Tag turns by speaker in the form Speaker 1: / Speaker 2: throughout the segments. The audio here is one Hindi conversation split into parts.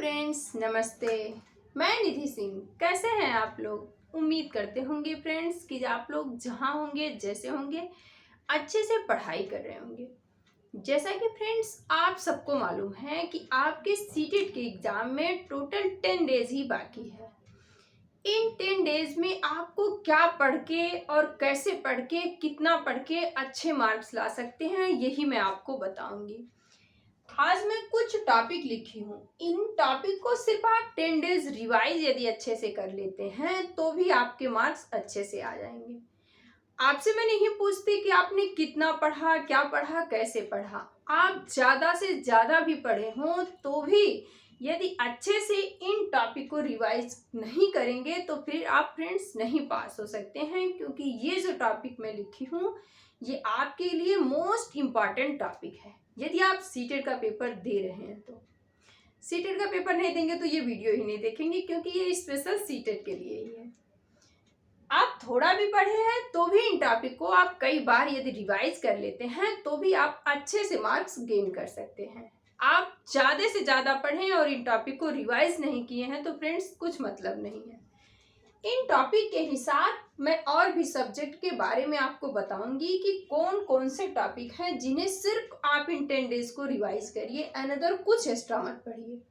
Speaker 1: फ्रेंड्स, नमस्ते। मैं निधि सिंह। कैसे हैं आप लोग? उम्मीद करते होंगे फ्रेंड्स कि आप लोग जहाँ होंगे, जैसे होंगे, अच्छे से पढ़ाई कर रहे होंगे। जैसा कि फ्रेंड्स आप सबको मालूम है कि आपके सीटेट के एग्ज़ाम में टोटल 10 डेज़ ही बाकी है। इन 10 डेज़ में आपको क्या पढ़ के और कैसे पढ़ के, कितना पढ़ के अच्छे मार्क्स ला सकते हैं, यही मैं आपको बताऊंगी। आज मैं कुछ टॉपिक लिखी हूँ। इन टॉपिक को सिर्फ आप 10 डेज रिवाइज यदि अच्छे से कर लेते हैं तो भी आपके मार्क्स अच्छे से आ जाएंगे। आपसे मैं नहीं पूछती कि आपने कितना पढ़ा, क्या पढ़ा, कैसे पढ़ा। आप ज़्यादा से ज़्यादा भी पढ़े हों तो भी यदि अच्छे से इन टॉपिक को रिवाइज नहीं करेंगे तो फिर आप फ्रेंड्स नहीं पास हो सकते हैं, क्योंकि ये जो टॉपिक मैं लिखी हूँ ये आपके लिए मोस्ट इम्पॉर्टेंट टॉपिक है। यदि आप सीटेट का पेपर दे रहे हैं तो सीटेट का पेपर नहीं देंगे तो ये वीडियो ही नहीं देखेंगे, क्योंकि ये स्पेशल सीटेट के लिए ही है। आप थोड़ा भी पढ़े हैं तो भी इन टॉपिक को आप कई बार यदि रिवाइज कर लेते हैं तो भी आप अच्छे से मार्क्स गेन कर सकते हैं। आप ज़्यादा से ज़्यादा पढ़ें और इन टॉपिक को रिवाइज नहीं किए हैं तो फ्रेंड्स कुछ मतलब नहीं है। इन टॉपिक के हिसाब मैं और भी सब्जेक्ट के बारे में आपको बताऊंगी कि कौन कौन से टॉपिक हैं जिन्हें सिर्फ आप इन 10 डेज को रिवाइज करिए। अनदर कुछ एक्स्ट्रा मत पढ़िए,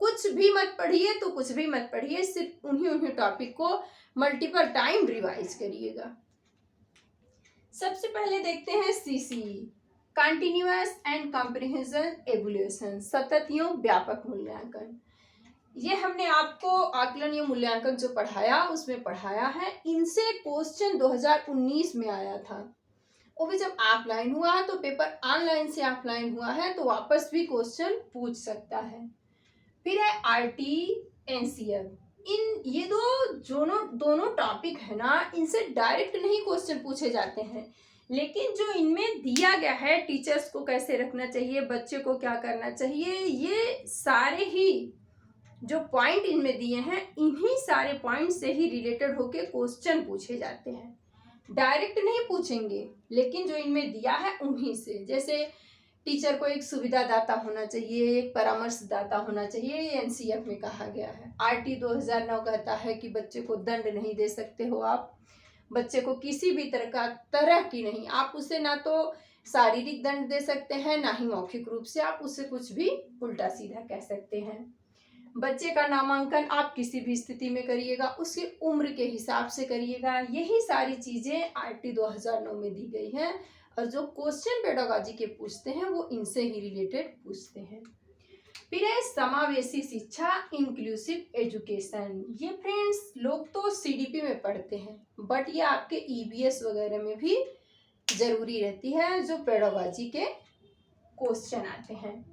Speaker 1: कुछ भी मत पढ़िए, तो कुछ भी मत पढ़िए, सिर्फ उन्हीं टॉपिक को मल्टीपल टाइम रिवाइज करिएगा। सबसे पहले देखते हैं CC, continuous and comprehension evolution, सतत एवं व्यापक मूल्यांकन। ये हमने आपको आकलन या मूल्यांकन जो पढ़ाया उसमें पढ़ाया है। इनसे क्वेश्चन 2019 में आया था, वो भी जब ऑफलाइन हुआ तो पेपर ऑनलाइन से ऑफलाइन हुआ है तो वापस भी क्वेश्चन पूछ सकता है। फिर है आरटी एनसीएफ। इन ये दोनों टॉपिक है ना, इनसे डायरेक्ट नहीं क्वेश्चन पूछे जाते हैं, लेकिन जो इनमें दिया गया है टीचर्स को कैसे रखना चाहिए, बच्चे को क्या करना चाहिए, ये सारे ही जो पॉइंट इनमें दिए हैं इन्हीं सारे पॉइंट से ही रिलेटेड होके क्वेश्चन पूछे जाते हैं। डायरेक्ट नहीं पूछेंगे, लेकिन जो इनमें दिया है उन्हीं से। जैसे टीचर को एक सुविधादाता होना चाहिए, एक परामर्शदाता होना चाहिए, ये एनसीएफ में कहा गया है। आरटी 2009 कहता है कि बच्चे को दंड नहीं दे सकते हो आप, बच्चे को किसी भी तरह की नहीं, आप उसे ना तो शारीरिक दंड दे सकते हैं ना ही मौखिक रूप से आप उससे कुछ भी उल्टा सीधा कह सकते हैं। बच्चे का नामांकन आप किसी भी स्थिति में करिएगा, उसकी उम्र के हिसाब से करिएगा। यही सारी चीज़ें आरटी 2009 में दी गई हैं, और जो क्वेश्चन पेडागोजी के पूछते हैं वो इनसे ही रिलेटेड पूछते हैं। फिर है समावेशी शिक्षा, इंक्लूसिव एजुकेशन। ये फ्रेंड्स लोग तो सीडीपी में पढ़ते हैं, बट ये आपके ईबीएस वगैरह में भी ज़रूरी रहती है, जो पेडागोजी के क्वेश्चन आते हैं।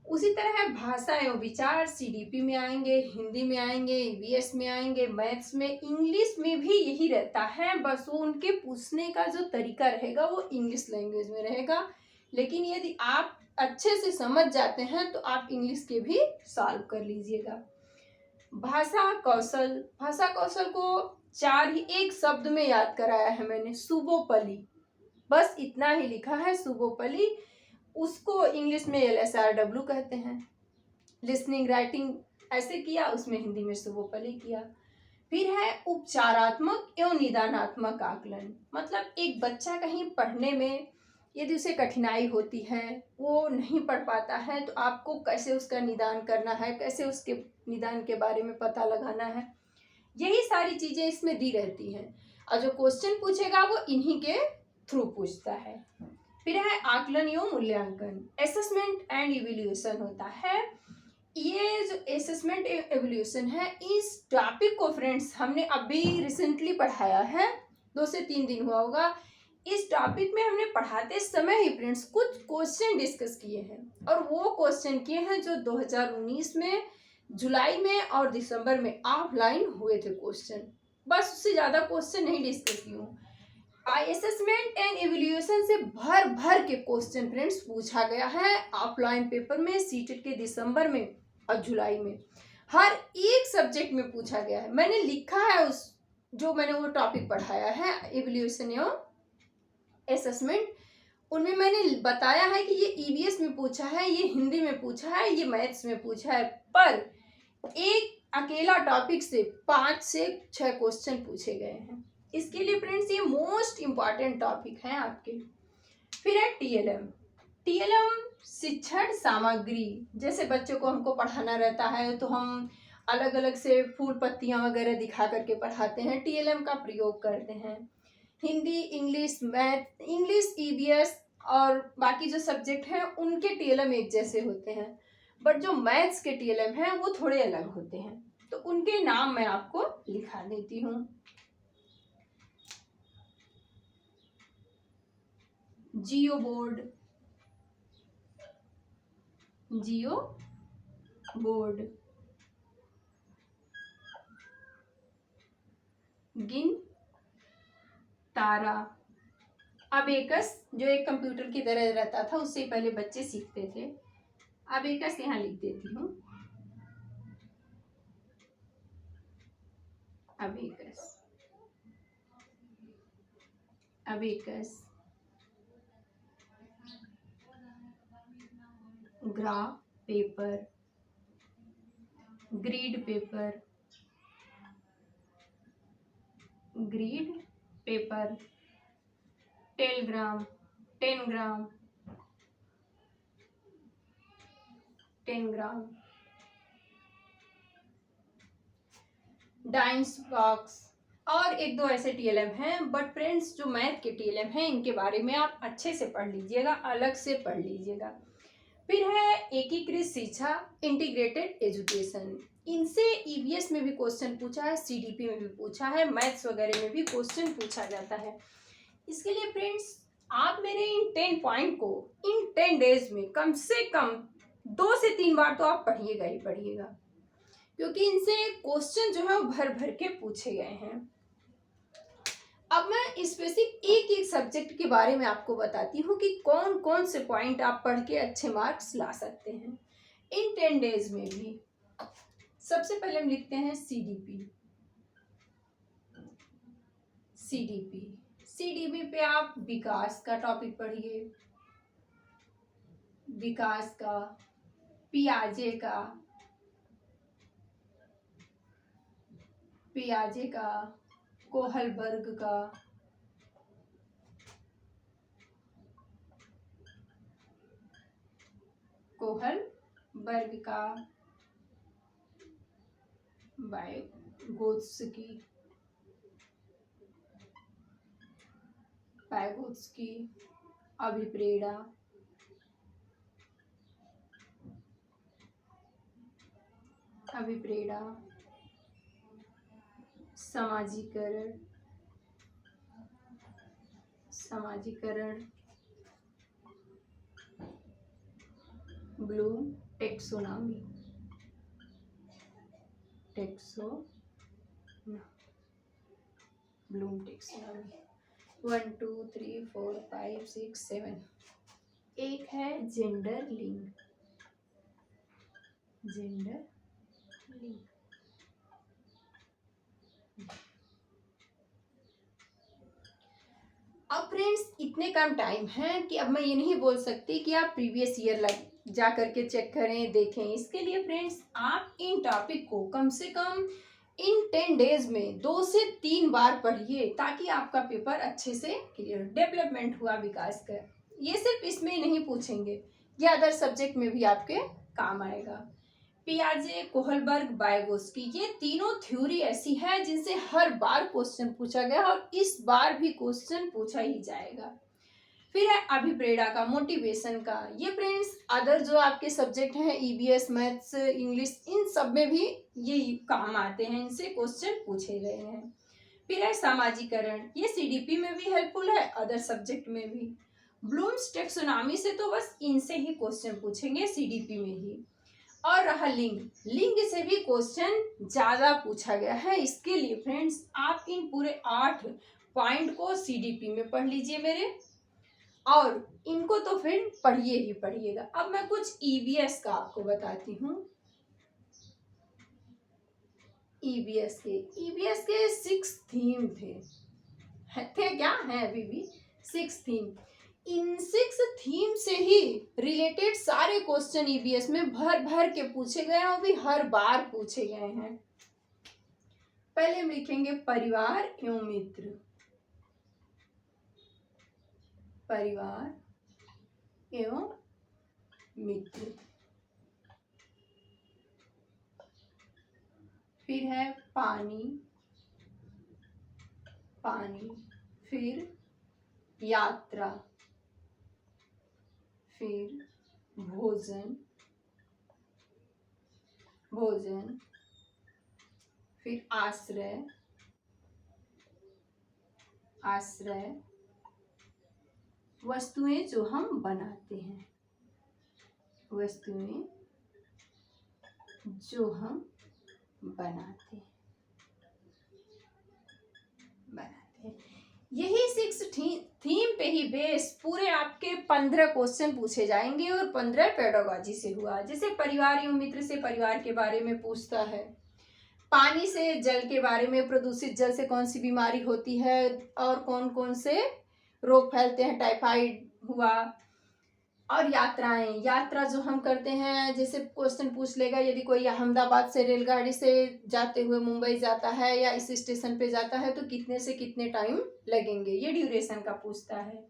Speaker 1: उसी तरह है भाषा एवं विचार, सीडीपी में आएंगे, हिंदी में आएंगे, ईवीएस में आएंगे, मैथ्स में, इंग्लिश में भी यही रहता है। बस वो उनके पूछने का जो तरीका रहेगा वो इंग्लिश लैंग्वेज में रहेगा, लेकिन यदि आप अच्छे से समझ जाते हैं तो आप इंग्लिश के भी सॉल्व कर लीजिएगा। भाषा कौशल को एक शब्द में याद कराया है मैंने, सुबोपली। बस इतना ही लिखा है, सुबोपली। उसको इंग्लिश में LSRW कहते हैं। लिसनिंग राइटिंग ऐसे किया, उसमें हिंदी में सुबोपली किया। फिर है उपचारात्मक एवं निदानात्मक आकलन। मतलब एक बच्चा कहीं पढ़ने में यदि उसे कठिनाई होती है, वो नहीं पढ़ पाता है, तो आपको कैसे उसका निदान करना है, कैसे उसके निदान के बारे में पता लगाना है, यही सारी चीज़ें इसमें दी रहती हैं। और जो क्वेश्चन पूछेगा वो इन्हीं के थ्रू पूछता है। फिर है आकलन एवं मूल्यांकन, असेसमेंट एंड इवैल्यूएशन होता है। ये जो असेसमेंट एवल्यूशन है, इस टॉपिक को फ्रेंड्स हमने अभी रिसेंटली पढ़ाया है, 2 से 3 दिन हुआ होगा। इस टॉपिक में हमने पढ़ाते समय ही फ्रेंड्स कुछ क्वेश्चन डिस्कस किए हैं, और वो क्वेश्चन किए हैं जो 2019 में जुलाई में और दिसंबर में ऑफलाइन हुए थे क्वेश्चन। बस उससे ज़्यादा क्वेश्चन नहीं डिस्कस किए हूँ। असेसमेंट एंड इवैल्यूएशन से भर भर के क्वेश्चन फ्रेंड्स पूछा गया है ऑफलाइन पेपर में, सीटेट के दिसंबर में और जुलाई में, हर एक सब्जेक्ट में पूछा गया है। मैंने लिखा है उस जो मैंने वो टॉपिक पढ़ाया है, इवैल्यूएशन एवं असेसमेंट, उनमें मैंने बताया है कि ये ईवीएस में पूछा है, ये हिंदी में पूछा है, ये मैथ्स में पूछा है, पर एक अकेला टॉपिक से 5 से 6 क्वेश्चन पूछे गए हैं। इसके लिए फ्रेंड्स ये मोस्ट इम्पॉर्टेंट टॉपिक है आपके। फिर है टीएलएम। टीएलएम शिक्षण सामग्री, जैसे बच्चों को हमको पढ़ाना रहता है तो हम अलग अलग से फूल पत्तियां वगैरह दिखा करके पढ़ाते हैं, टीएलएम का प्रयोग करते हैं। Hindi, English, math, English EVS और बाकी जो सब्जेक्ट हैं उनके टीएलएम एक जैसे होते हैं, बट जो मैथ्स के टीएलएम हैं वो थोड़े अलग होते हैं, तो उनके नाम मैं आपको लिखा देती हूँ। जियो बोर्ड, जियो बोर्ड, गिन तारा, अबेकस जो एक कंप्यूटर की तरह रहता था, उससे पहले बच्चे सीखते थे। अबेकस यहाँ लिख देती हूँ, abacus, abacus. Graph paper, grid paper, grid paper, tangram, 10 gram, 10 gram, dice box और एक दो ऐसे टीएलएम हैं। बट फ्रेंड्स जो मैथ के टीएलएम हैं इनके बारे में आप अच्छे से पढ़ लीजिएगा, अलग से पढ़ लीजिएगा। फिर है एकीकृत शिक्षा, इंटीग्रेटेड एजुकेशन। इनसे ईवीएस में भी क्वेश्चन पूछा है, सीडीपी में भी पूछा है, मैथ्स वगैरह में भी क्वेश्चन पूछा जाता है। इसके लिए फ्रेंड्स आप मेरे इन 10 पॉइंट को इन 10 डेज में कम से कम 2 से 3 बार तो आप पढ़िएगा ही पढ़िएगा, क्योंकि इनसे क्वेश्चन जो है वो भर भर के पूछे गए हैं। अब मैं स्पेसिफिक एक एक सब्जेक्ट के बारे में आपको बताती हूँ कि कौन कौन से पॉइंट आप पढ़ के अच्छे मार्क्स ला सकते हैं इन 10 डेज में भी। सबसे पहले हम लिखते हैं सीडीपी। सीडीपी, सीडीपी पे आप विकास का टॉपिक पढ़िए, विकास का, पियाजे का, पियाजे का, कोहलबर्ग का, कोहलबर्ग का, वाइगोत्स्की, वाइगोत्स्की, अभिप्रेरणा, अभिप्रेरणा, समाजीकरण, समाजीकरण, ब्लूम टेक्सोनॉमी, ब्लूम टेक्सोनॉमी। 1 2 3 4 5 6 7। एक है जेंडर लिंग, जेंडर लिंग। अब फ्रेंड्स इतने कम टाइम है कि अब मैं ये नहीं बोल सकती कि आप प्रीवियस ईयर जा करके चेक करें, देखें। इसके लिए फ्रेंड्स आप इन टॉपिक को कम से कम इन 10 डेज में 2 से 3 बार पढ़िए, ताकि आपका पेपर अच्छे से क्लियर। डेवलपमेंट हुआ विकास का, ये सिर्फ इसमें ही नहीं पूछेंगे, ये अदर सब्जेक्ट में भी आपके काम आएगा। पियाजे, कोहलबर्ग, वाइगोत्स्की, ये तीनों थ्योरी ऐसी है जिनसे हर बार क्वेश्चन पूछा गया और इस बार भी क्वेश्चन पूछा ही जाएगा। फिर है अभिप्रेरणा का, मोटिवेशन का। ये फ्रेंड्स अदर जो आपके सब्जेक्ट हैं ईवीएस, मैथ्स, इंग्लिश, इन सब में भी ये काम आते हैं, इनसे क्वेश्चन पूछे गए हैं। फिर है समाजीकरण, ये सीडीपी में भी हेल्पफुल है, अदर सब्जेक्ट में भी। ब्लूम्स टेक्सोनॉमी से तो बस इनसे ही क्वेश्चन पूछेंगे सीडीपी में ही। और रहा लिंग, लिंग से भी क्वेश्चन ज्यादा पूछा गया है। इसके लिए फ्रेंड्स आप इन पूरे 8 पॉइंट को सीडीपी में पढ़ लीजिए मेरे, और इनको तो फिर पढ़िए ही पढ़िएगा। अब मैं कुछ ईवीएस का आपको बताती हूँ। ईवीएस के 6 थीम थे क्या है अभी भी 6 थीम। इन 6 थीम से ही रिलेटेड सारे क्वेश्चन ईवीएस में भर भर के पूछे गए हैं और भी हर बार पूछे गए हैं। पहले हम लिखेंगे परिवार एवं मित्र, परिवार एवं मित्र। फिर है पानी, पानी, फिर यात्रा, फिर भोजन, भोजन, फिर आश्रय, आश्रय, वस्तुएं जो हम बनाते हैं, वस्तुएं जो हम बनाते हैं। यही 6 थीम पे ही बेस पूरे आपके 15 क्वेश्चन पूछे जाएंगे और 15 पेडागॉजी से हुआ। जैसे परिवार एवं मित्र से परिवार के बारे में पूछता है, पानी से जल के बारे में, प्रदूषित जल से कौन सी बीमारी होती है और कौन कौन से रोग फैलते हैं, टाइफाइड हुआ। और यात्राएं, यात्रा जो हम करते हैं, जैसे क्वेश्चन पूछ लेगा यदि कोई अहमदाबाद से रेलगाड़ी से जाते हुए मुंबई जाता है या इस स्टेशन पे जाता है तो कितने से कितने टाइम लगेंगे, ये ड्यूरेशन का पूछता है।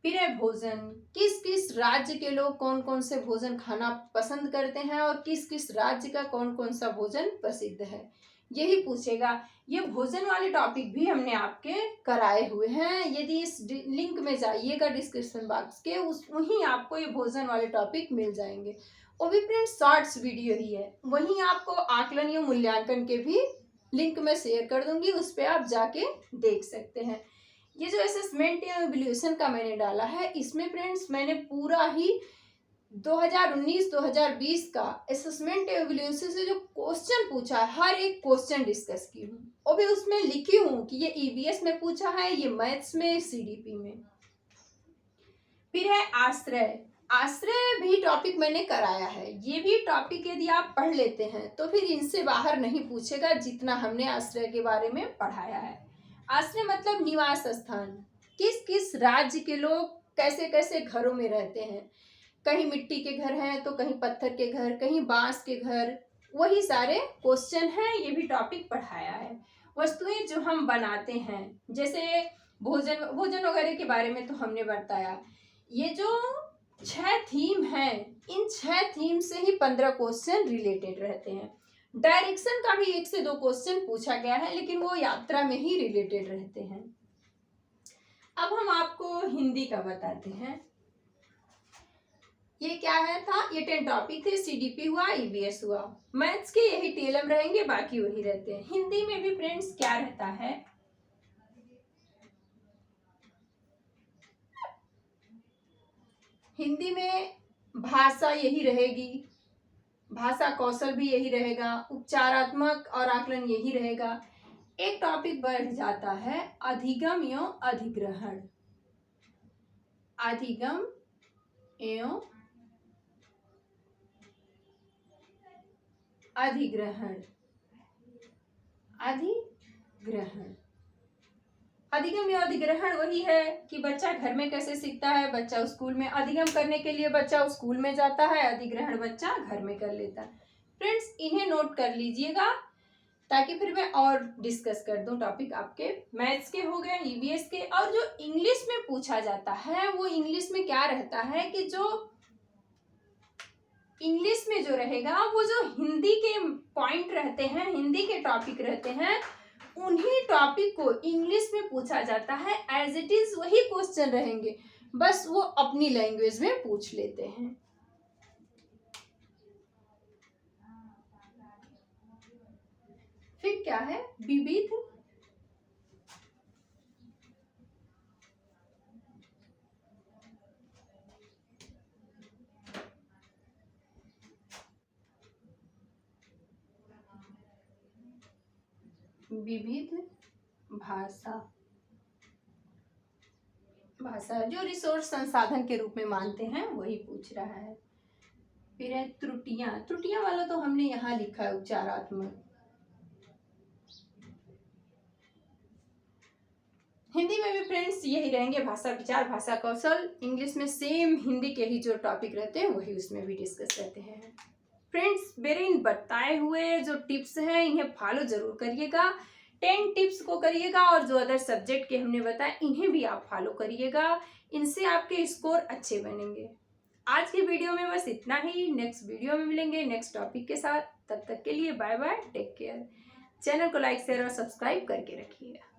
Speaker 1: फिर है भोजन, किस किस राज्य के लोग कौन कौन से भोजन खाना पसंद करते हैं और किस किस राज्य का कौन कौन सा भोजन प्रसिद्ध है, यही पूछेगा। ये भोजन वाले टॉपिक भी हमने आपके कराए हुए हैं, यदि इस लिंक में जाइएगा डिस्क्रिप्शन बॉक्स के, उस वहीं आपको ये भोजन वाले टॉपिक मिल जाएंगे। वो भी फ्रेंड्स शॉर्ट्स वीडियो ही है, वहीं आपको आकलन या मूल्यांकन के भी लिंक में शेयर कर दूंगी, उस पर आप जाके देख सकते हैं। ये जो असेसमेंट या इवैल्यूएशन का मैंने डाला है, इसमें फ्रेंड्स मैंने पूरा ही 2019-2020 का असेसमेंट इवैल्यूएशन से जो क्वेश्चन पूछा है हर एक क्वेश्चन डिस्कस की हूँ और भी उसमें लिखी हूँ कि ये ईवीएस में पूछा है, ये मैथ्स में, सीडीपी में। फिर है आश्रय, आश्रय भी टॉपिक मैंने कराया है। ये भी टॉपिक यदि आप पढ़ लेते हैं तो फिर इनसे बाहर नहीं पूछेगा जितना हमने आश्रय के बारे में पढ़ाया है। आश्रय मतलब निवास स्थान, किस किस राज्य के लोग कैसे कैसे घरों में रहते हैं, कहीं मिट्टी के घर हैं तो कहीं पत्थर के घर, कहीं बांस के घर, वही सारे क्वेश्चन हैं, ये भी टॉपिक पढ़ाया है। वस्तुएं जो हम बनाते हैं, जैसे भोजन, भोजन वगैरह के बारे में तो हमने बताया। ये जो 6 थीम है, इन 6 थीम से ही 15 क्वेश्चन रिलेटेड रहते हैं। डायरेक्शन का भी 1 से 2 क्वेश्चन पूछा गया है, लेकिन वो यात्रा में ही रिलेटेड रहते हैं। अब हम आपको हिंदी का बताते हैं। ये क्या है था, ये 10 टॉपिक थे, सीडीपी हुआ, ईवीएस हुआ। मैथ्स के यही टीएलएम रहेंगे, बाकी वही रहते हैं। हिंदी में भी फ्रेंड्स क्या रहता है, हिंदी में भाषा यही रहेगी, भाषा कौशल भी यही रहेगा, उपचारात्मक और आकलन यही रहेगा। एक टॉपिक बढ़ जाता है अधिगम एवं अधिग्रहण, अधिगम एवं अधिग्रहण, अधिग्रहण, अधिगम या अधिग्रहण वही है कि बच्चा घर में कैसे सीखता है, बच्चा स्कूल में, अधिगम करने के लिए बच्चा स्कूल में जाता है, अधिग्रहण बच्चा घर में कर लेता है। फ्रेंड्स इन्हें नोट कर लीजिएगा ताकि फिर मैं और डिस्कस कर दूं। टॉपिक आपके मैथ्स के हो गए, ईवीएस के। और जो इंग्लिश में पूछा जाता है वो इंग्लिश में क्या रहता है कि जो इंग्लिश में जो रहेगा वो जो हिंदी के पॉइंट रहते हैं, हिंदी के टॉपिक रहते हैं, उन्हीं टॉपिक को इंग्लिश में पूछा जाता है। एज इट इज वही क्वेश्चन रहेंगे, बस वो अपनी लैंग्वेज में पूछ लेते हैं। फिर क्या है विविध, विविध भाषा, भाषा जो रिसोर्स संसाधन के रूप में मानते हैं वही पूछ रहा है। फिर है त्रुटियां, त्रुटियां वाला तो हमने यहाँ लिखा है उपचारात्मक। हिंदी में भी फ्रेंड्स यही रहेंगे, भाषा विचार, भाषा कौशल। इंग्लिश में सेम हिंदी के ही जो टॉपिक रहते हैं वही उसमें भी डिस्कस रहते हैं। फ्रेंड्स मेरे इन बताए हुए जो टिप्स हैं इन्हें फॉलो जरूर करिएगा। 10 टिप्स को करिएगा और जो अदर सब्जेक्ट के हमने बताया इन्हें भी आप फॉलो करिएगा। इनसे आपके स्कोर अच्छे बनेंगे। आज की वीडियो में बस इतना ही। नेक्स्ट वीडियो में मिलेंगे नेक्स्ट टॉपिक के साथ। तब तक के लिए bye bye, take care. Channel को लाइक शेयर और सब्सक्राइब करके रखिएगा।